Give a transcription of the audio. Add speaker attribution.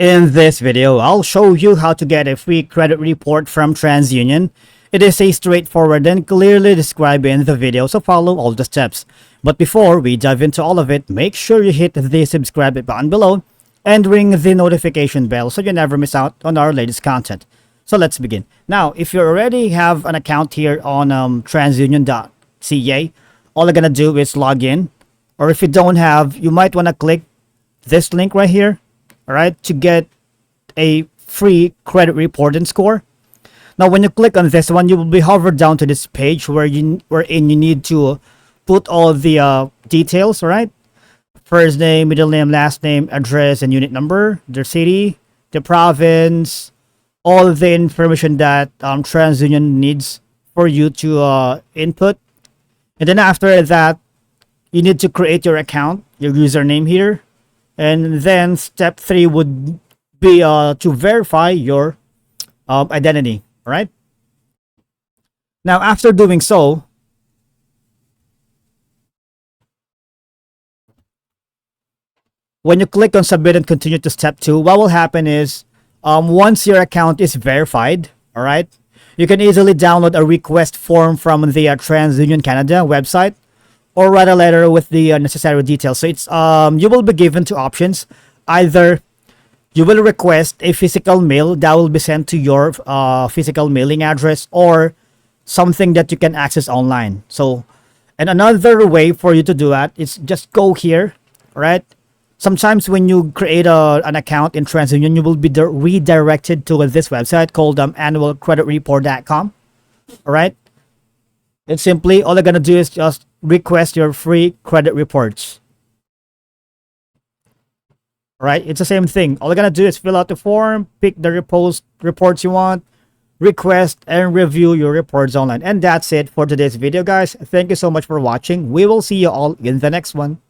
Speaker 1: In this video, I'll show you how to get a free credit report from Transunion. It is a straightforward and clearly described in the video, so follow all the steps. But before we dive into all of it, make sure you hit the subscribe button below and ring the notification bell so you never miss out on our latest content. So let's begin. Now, if you already have an account here on transunion.ca, all you're gonna do is log in. Or if you don't have, you might want to click this link right here. Alright, to get a free credit report and score. Now, when you click on this one, you will be hovered down to this page wherein you need to put all the details, alright? First name, middle name, last name, address, and unit number, the city, the province, all of the information that TransUnion needs for you to input. And then after that, you need to create your account, your username here. And then step 3 would be to verify your identity, right? Now, after doing so, when you click on submit and continue to step 2, what will happen is once your account is verified, all right, you can easily download a request form from the TransUnion Canada website, or write a letter with the necessary details. So it's you will be given two options. Either you will request a physical mail that will be sent to your physical mailing address, or something that you can access online. So, and another way for you to do that is just go here, right? Sometimes when you create an account in TransUnion, you will be redirected to this website called annualcreditreport.com. All right. And simply, all you're going to do is just request your free credit reports. Alright, it's the same thing. All you're going to do is fill out the form, pick the reports you want, request and review your reports online. And that's it for today's video, guys. Thank you so much for watching. We will see you all in the next one.